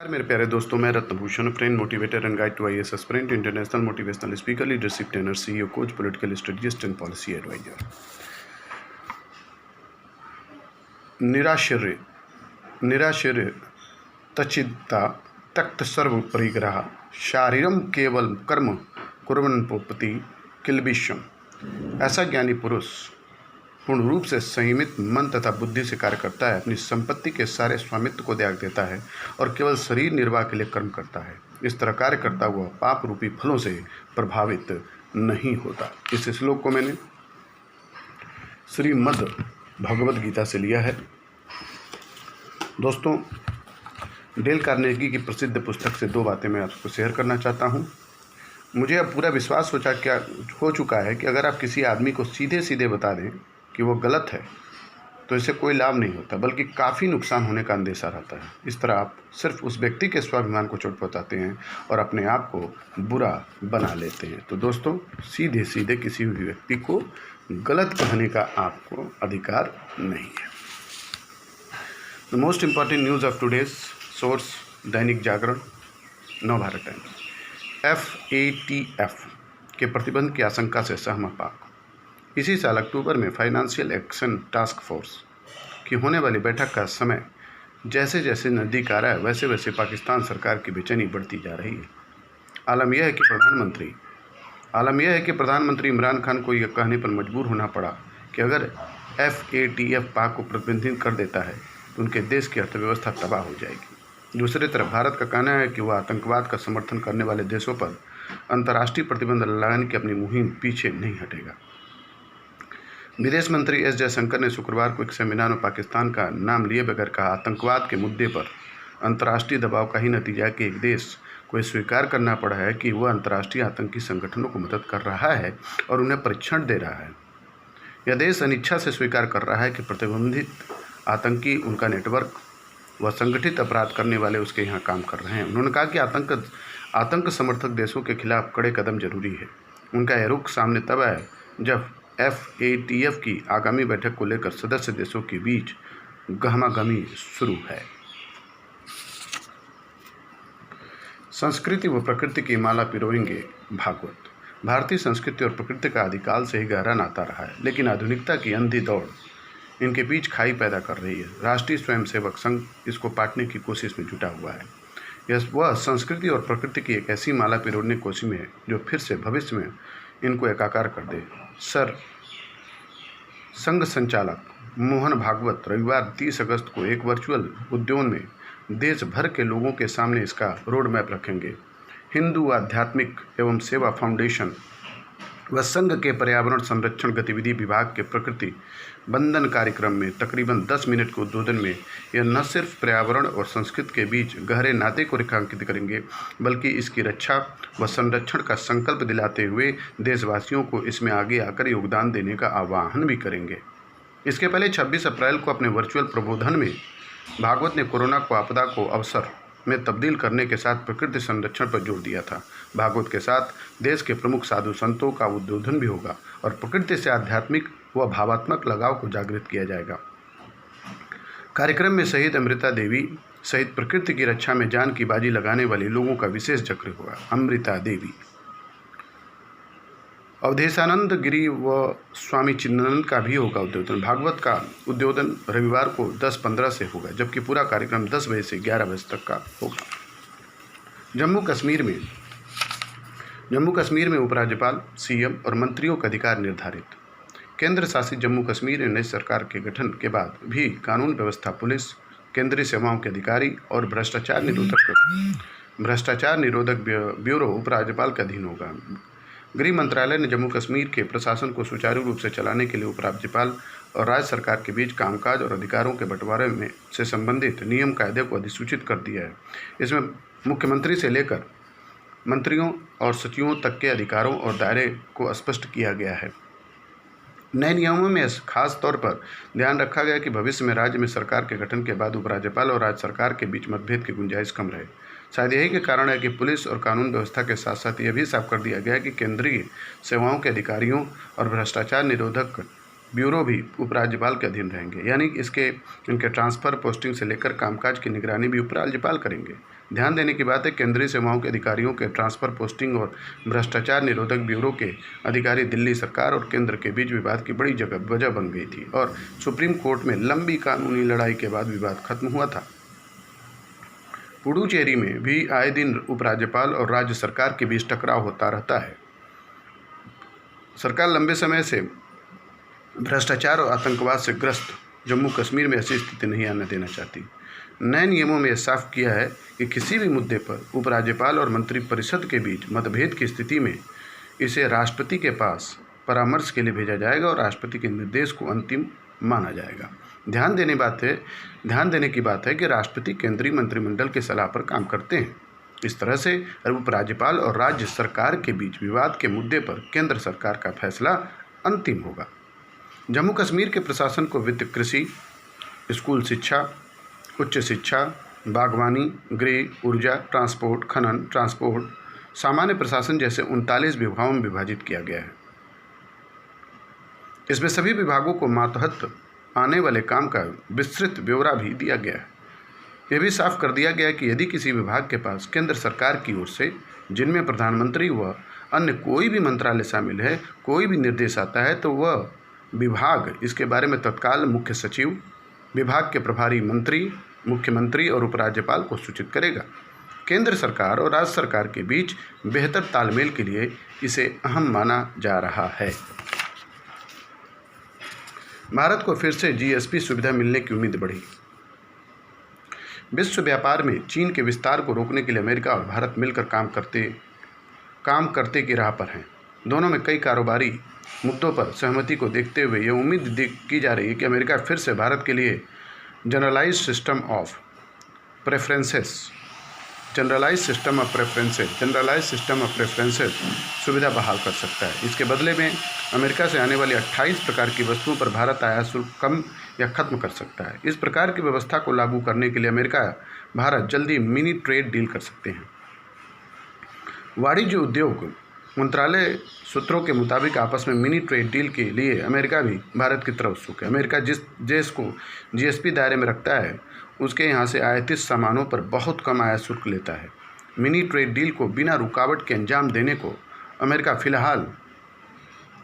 मेरे प्यारे दोस्तों, मैं Ratnabhushan, friend, motivator and guide to IAS aspirant, international motivational speaker, leadership trainer, CEO, coach, political strategist and policy adviser. निराश्चर्य तचित्ता तक्त सर्व परिग्रह शारीरम केवल कर्म कुर्वन् पोपति किल्बिषम। ऐसा ज्ञानी पुरुष पूर्ण रूप से संयमित मन तथा बुद्धि से कार्य करता है, अपनी संपत्ति के सारे स्वामित्व को त्याग देता है और केवल शरीर निर्वाह के लिए कर्म करता है। इस तरह कार्य करता हुआ पाप रूपी फलों से प्रभावित नहीं होता। इस श्लोक को मैंने श्रीमद् भगवद गीता से लिया है। दोस्तों, डेल कार्नेगी की प्रसिद्ध पुस्तक से दो बातें मैं आपको शेयर करना चाहता हूँ। मुझे अब पूरा विश्वास हो चुका है कि अगर आप किसी आदमी को सीधे सीधे बता दें कि वो गलत है तो इससे कोई लाभ नहीं होता, बल्कि काफ़ी नुकसान होने का अंदेशा रहता है। इस तरह आप सिर्फ उस व्यक्ति के स्वाभिमान को चोट पहुँचाते हैं और अपने आप को बुरा बना लेते हैं। तो दोस्तों, सीधे सीधे किसी भी व्यक्ति को गलत कहने का आपको अधिकार नहीं है। The most important news of today's source Dainik Jagran, Navbharat times. FATF के प्रतिबंध की आशंका से सहमत पाक। इसी साल अक्टूबर में फाइनेंशियल एक्शन टास्क फोर्स की होने वाली बैठक का समय जैसे जैसे नज़दीक आ रहा है, वैसे वैसे पाकिस्तान सरकार की बेचैनी बढ़ती जा रही है। आलम यह है कि प्रधानमंत्री इमरान खान को यह कहने पर मजबूर होना पड़ा कि अगर FATF पाक को प्रतिबंधित कर देता है तो उनके देश की अर्थव्यवस्था तबाह हो जाएगी। दूसरी तरफ भारत का कहना है कि वह आतंकवाद का समर्थन करने वाले देशों पर अंतर्राष्ट्रीय प्रतिबंध लगाने की अपनी मुहिम पीछे नहीं हटेगा। विदेश मंत्री S जयशंकर ने शुक्रवार को एक सेमिनार में पाकिस्तान का नाम लिए बगैर कहा, आतंकवाद के मुद्दे पर अंतर्राष्ट्रीय दबाव का ही नतीजा है कि एक देश को स्वीकार करना पड़ा है कि वह अंतर्राष्ट्रीय आतंकी संगठनों को मदद कर रहा है और उन्हें प्रशिक्षण दे रहा है। यह देश अनिच्छा से स्वीकार कर रहा है कि प्रतिबंधित आतंकी, उनका नेटवर्क व संगठित अपराध करने वाले उसके यहाँ काम कर रहे हैं। उन्होंने कहा कि आतंक समर्थक देशों के खिलाफ कड़े कदम जरूरी है। उनका यह रुख सामने तब है जब FATF की आगामी बैठक को लेकर सदस्य देशों के बीच गहमागहमी शुरू है। संस्कृति व प्रकृति की माला पिरोएंगे भागवत। भारतीय संस्कृति और प्रकृति का आदिकाल से ही गहरा नाता रहा है, लेकिन आधुनिकता की अंधी दौड़ इनके बीच खाई पैदा कर रही है। राष्ट्रीय स्वयंसेवक संघ इसको पाटने की कोशिश में जुटा हुआ है। वह संस्कृति और प्रकृति की एक ऐसी माला पिरोने की कोशिश में है जो फिर से भविष्य में इनको एकाकार कर दे। संघ संचालक मोहन भागवत रविवार 30 अगस्त को एक वर्चुअल उद्यान में देश भर के लोगों के सामने इसका रोड मैप रखेंगे। हिंदू आध्यात्मिक एवं सेवा फाउंडेशन व संघ के पर्यावरण संरक्षण गतिविधि विभाग के प्रकृति बंधन कार्यक्रम में तकरीबन 10 मिनट के उद्बोधन में यह न सिर्फ पर्यावरण और संस्कृति के बीच गहरे नाते को रेखांकित करेंगे, बल्कि इसकी रक्षा व संरक्षण का संकल्प दिलाते हुए देशवासियों को इसमें आगे आकर योगदान देने का आह्वान भी करेंगे। इसके पहले 26 अप्रैल को अपने वर्चुअल प्रबोधन में भागवत ने कोरोना को आपदा को अवसर में तब्दील करने के साथ प्रकृति संरक्षण पर जोर दिया था। भागवत के साथ देश के प्रमुख साधु संतों का उद्बोधन भी होगा और प्रकृति से आध्यात्मिक व भावात्मक लगाव को जागृत किया जाएगा। कार्यक्रम में शहीद अमृता देवी सहित प्रकृति की रक्षा में जान की बाजी लगाने वाले लोगों का विशेष जिक्र होगा। अमृता देवी, अवधेशानंद गिरी व स्वामी चिन्मयानंद का भी होगा उद्बोधन। भागवत का उद्बोधन रविवार को 10:15 से होगा, जबकि पूरा कार्यक्रम 10 बजे से 11 बजे तक का होगा। जम्मू कश्मीर में उपराज्यपाल, CM और मंत्रियों का अधिकार निर्धारित। केंद्र शासित जम्मू कश्मीर में नई सरकार के गठन के बाद भी कानून व्यवस्था, पुलिस, केंद्रीय सेवाओं के अधिकारी और भ्रष्टाचार निरोधक ब्यूरो उपराज्यपाल के अधीन होगा। गृह मंत्रालय ने जम्मू कश्मीर के प्रशासन को सुचारू रूप से चलाने के लिए उपराज्यपाल और राज्य सरकार के बीच कामकाज और अधिकारों के बंटवारे में से संबंधित नियम कायदे को अधिसूचित कर दिया है। इसमें मुख्यमंत्री से लेकर मंत्रियों और सचिवों तक के अधिकारों और दायरे को स्पष्ट किया गया है। नए नियमों में खास तौर पर ध्यान रखा गया कि भविष्य में राज्य में सरकार के गठन के बाद उपराज्यपाल और राज्य सरकार के बीच मतभेद की गुंजाइश कम रहे। शायद यही के कारण है कि पुलिस और कानून व्यवस्था के साथ साथ यह भी साफ कर दिया गया है कि केंद्रीय सेवाओं के अधिकारियों और भ्रष्टाचार निरोधक ब्यूरो भी उपराज्यपाल के अधीन रहेंगे, यानी इनके ट्रांसफ़र, पोस्टिंग से लेकर कामकाज की निगरानी भी उपराज्यपाल करेंगे। ध्यान देने की बात है, केंद्रीय सेवाओं के अधिकारियों के ट्रांसफ़र, पोस्टिंग और भ्रष्टाचार निरोधक ब्यूरो के अधिकारी दिल्ली सरकार और केंद्र के बीच विवाद की बड़ी वजह बन गई थी और सुप्रीम कोर्ट में लंबी कानूनी लड़ाई के बाद विवाद खत्म हुआ था। पुडुचेरी में भी आए दिन उपराज्यपाल और राज्य सरकार के बीच टकराव होता रहता है। सरकार लंबे समय से भ्रष्टाचार और आतंकवाद से ग्रस्त जम्मू कश्मीर में ऐसी स्थिति नहीं आने देना चाहती। नए नियमों में यह साफ किया है कि किसी भी मुद्दे पर उपराज्यपाल और मंत्रिपरिषद के बीच मतभेद की स्थिति में इसे राष्ट्रपति के पास परामर्श के लिए भेजा जाएगा और राष्ट्रपति के निर्देश को अंतिम माना जाएगा। ध्यान देने की बात है कि राष्ट्रपति केंद्रीय मंत्रिमंडल की सलाह पर काम करते हैं। इस तरह से उपराज्यपाल और राज्य सरकार के बीच विवाद के मुद्दे पर केंद्र सरकार का फैसला अंतिम होगा। जम्मू कश्मीर के प्रशासन को वित्त, कृषि, स्कूल शिक्षा, उच्च शिक्षा, बागवानी, गृह, ऊर्जा, ट्रांसपोर्ट, खनन, ट्रांसपोर्ट, सामान्य प्रशासन जैसे 39 विभागों में विभाजित किया गया है। इसमें सभी विभागों को मातहत आने वाले काम का विस्तृत ब्यौरा भी दिया गया है। यह भी साफ कर दिया गया है कि यदि किसी विभाग के पास केंद्र सरकार की ओर से, जिनमें प्रधानमंत्री व अन्य कोई भी मंत्रालय शामिल है, कोई भी निर्देश आता है तो वह विभाग इसके बारे में तत्काल मुख्य सचिव, विभाग के प्रभारी मंत्री, मुख्यमंत्री और उपराज्यपाल को सूचित करेगा। केंद्र सरकार और राज्य सरकार के बीच बेहतर तालमेल के लिए इसे अहम माना जा रहा है। भारत को फिर से जीएसपी सुविधा मिलने की उम्मीद बढ़ी। विश्व व्यापार में चीन के विस्तार को रोकने के लिए अमेरिका और भारत मिलकर काम करते की राह पर हैं। दोनों में कई कारोबारी मुद्दों पर सहमति को देखते हुए यह उम्मीद की जा रही है कि अमेरिका फिर से भारत के लिए जनरलाइज्ड सिस्टम ऑफ प्रेफरेंसेस सुविधा बहाल कर सकता है। इसके बदले में अमेरिका से आने वाली 28 प्रकार की वस्तुओं पर भारत आयात शुल्क कम या खत्म कर सकता है। इस प्रकार की व्यवस्था को लागू करने के लिए अमेरिका भारत जल्दी मिनी ट्रेड डील कर सकते हैं। वाणिज्य उद्योग मंत्रालय सूत्रों के मुताबिक आपस में मिनी ट्रेड डील के लिए अमेरिका भी भारत की तरफ उत्सुक है। अमेरिका जिस देश को जीएसपी दायरे में रखता है उसके यहाँ से आयातित सामानों पर बहुत कम आयात शुल्क लेता है। मिनी ट्रेड डील को बिना रुकावट के अंजाम देने को अमेरिका फिलहाल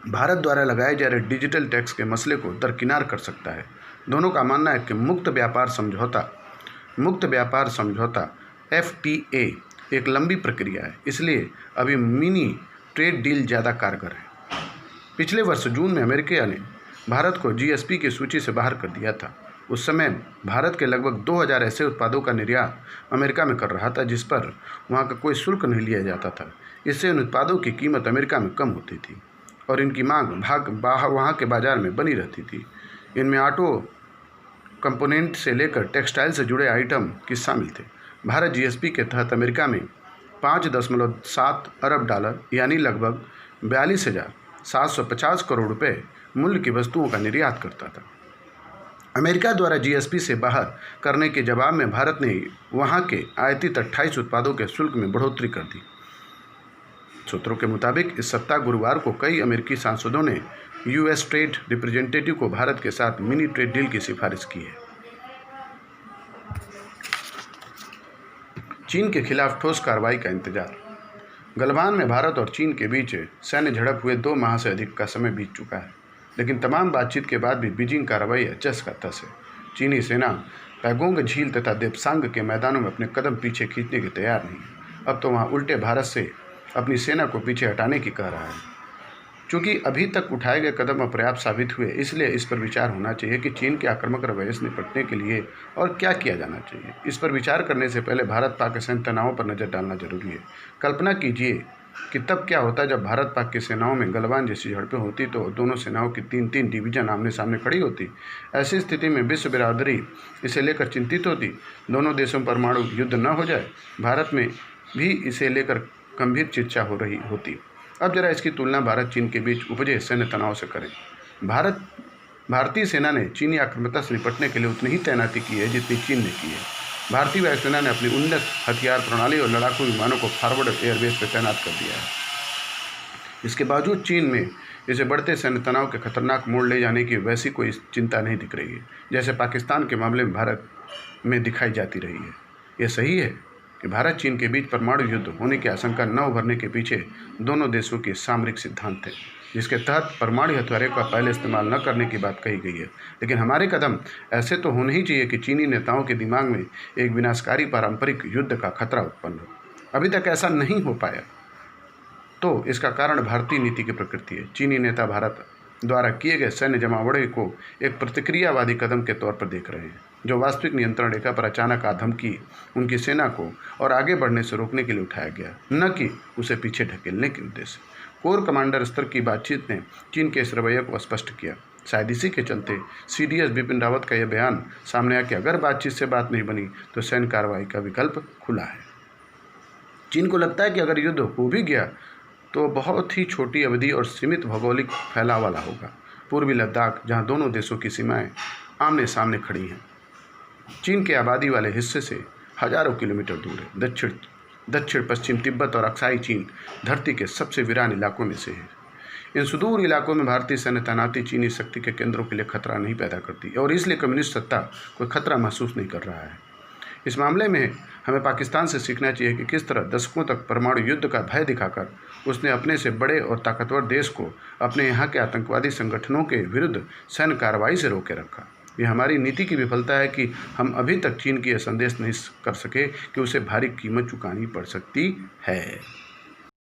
भारत द्वारा लगाए जा रहे डिजिटल टैक्स के मसले को दरकिनार कर सकता है। दोनों का मानना है कि मुक्त व्यापार समझौता FTA एक लंबी प्रक्रिया है, इसलिए अभी मिनी ट्रेड डील ज़्यादा कारगर है। पिछले वर्ष जून में अमेरिका ने भारत को जीएसपी की सूची से बाहर कर दिया था। उस समय भारत के लगभग 2000 ऐसे उत्पादों का निर्यात अमेरिका में कर रहा था जिस पर वहाँ का कोई शुल्क नहीं लिया जाता था। इससे इन उत्पादों की कीमत अमेरिका में कम होती थी और इनकी मांग वहाँ के बाज़ार में बनी रहती थी। इनमें ऑटो कंपोनेंट से लेकर टेक्सटाइल से जुड़े आइटम की शामिल थे। भारत जीएसपी के तहत अमेरिका में 5.7 अरब डॉलर यानी लगभग 42,750 करोड़ रुपए मूल्य की वस्तुओं का निर्यात करता था। अमेरिका द्वारा जीएसपी से बाहर करने के जवाब में भारत ने वहां के आयातित 28 उत्पादों के शुल्क में बढ़ोतरी कर दी। सूत्रों के मुताबिक इस सप्ताह गुरुवार को कई अमेरिकी सांसदों ने यूएस ट्रेड रिप्रेजेंटेटिव को भारत के साथ मिनी ट्रेड डील की सिफारिश की है। चीन के खिलाफ ठोस कार्रवाई का इंतजार। गलवान में भारत और चीन के बीच सैन्य झड़प हुए 2 माह से अधिक का समय बीत चुका है, लेकिन तमाम बातचीत के बाद भी बीजिंग का रवैया जस का तस है। चीनी सेना पैगोंग झील तथा देप्सांग के मैदानों में अपने कदम पीछे खींचने के तैयार नहीं है। अब तो वहाँ उल्टे भारत से अपनी सेना को पीछे हटाने की कह रहा है। चूँकि अभी तक उठाए गए कदम अपर्याप्त साबित हुए, इसलिए इस पर विचार होना चाहिए कि चीन के आक्रामक रवैये से निपटने के लिए और क्या किया जाना चाहिए। इस पर विचार करने से पहले भारत पाक सैन्य तनावों पर नज़र डालना जरूरी है। कल्पना कीजिए कि तब क्या होता जब भारत पाक की सेनाओं में गलवान जैसी झड़पें होती तो दोनों सेनाओं की 3-3 डिवीजन आमने सामने खड़ी होती। ऐसी स्थिति में विश्व बिरादरी इसे लेकर चिंतित होती। दोनों देशों पर परमाणु युद्ध न हो जाए, भारत में भी इसे लेकर गंभीर चर्चा हो रही होती। अब जरा इसकी तुलना भारत चीन के बीच उपजे सैन्य तनाव से करें। भारतीय सेना ने चीनी आक्रामकता से निपटने के लिए उतनी ही तैनाती की है जितनी चीन ने की है। भारतीय वायुसेना ने अपनी उन्नत हथियार प्रणाली और लड़ाकू विमानों को फॉरवर्ड एयरबेस पर तैनात कर दिया है। इसके बावजूद चीन में इसे बढ़ते सैन्य तनाव के खतरनाक मोड़ ले जाने की वैसी कोई चिंता नहीं दिख रही है, जैसे पाकिस्तान के मामले में भारत में दिखाई जाती रही है। यह सही है कि भारत चीन के बीच परमाणु युद्ध होने की आशंका न उभरने के पीछे दोनों देशों के सामरिक सिद्धांत थे, जिसके तहत परमाणु हथियारों का पहले इस्तेमाल न करने की बात कही गई है। लेकिन हमारे कदम ऐसे तो होने ही चाहिए कि चीनी नेताओं के दिमाग में एक विनाशकारी पारंपरिक युद्ध का खतरा उत्पन्न हो। अभी तक ऐसा नहीं हो पाया, तो इसका कारण भारतीय नीति की प्रकृति है। चीनी नेता भारत द्वारा किए गए सैन्य जमावड़े को एक प्रतिक्रियावादी कदम के तौर पर देख रहे हैं, जो वास्तविक नियंत्रण रेखा पर अचानक धमकी उनकी सेना को और आगे बढ़ने से रोकने के लिए उठाया गया, न कि उसे पीछे ढकेलने के उद्देश्य। कोर कमांडर स्तर की बातचीत ने चीन के इस रवैये को स्पष्ट किया। शायद इसी के चलते CDS बिपिन रावत का यह बयान सामने आया कि अगर बातचीत से बात नहीं बनी तो सैन्य कार्रवाई का विकल्प खुला है। चीन को लगता है कि अगर युद्ध हो भी गया तो बहुत ही छोटी अवधि और सीमित भौगोलिक फैलाव वाला होगा। पूर्वी लद्दाख, जहां दोनों देशों की सीमाएं आमने सामने खड़ी हैं, चीन के आबादी वाले हिस्से से हजारों किलोमीटर दूर है। दक्षिण पश्चिम तिब्बत और अक्साई चीन धरती के सबसे वीरान इलाकों में से है। इन सुदूर इलाकों में भारतीय सैन्य तैनाती चीनी शक्ति के केंद्रों के लिए खतरा नहीं पैदा करती और इसलिए कम्युनिस्ट सत्ता कोई खतरा महसूस नहीं कर रहा है। इस मामले में हमें पाकिस्तान से सीखना चाहिए कि किस तरह दशकों तक परमाणु युद्ध का भय दिखाकर उसने अपने से बड़े और ताकतवर देश को अपने यहाँ के आतंकवादी संगठनों के विरुद्ध सैन्य कार्रवाई से रोके रखा। यह हमारी नीति की विफलता है कि हम अभी तक चीन की यह संदेश नहीं कर सके कि उसे भारी कीमत चुकानी पड़ सकती है।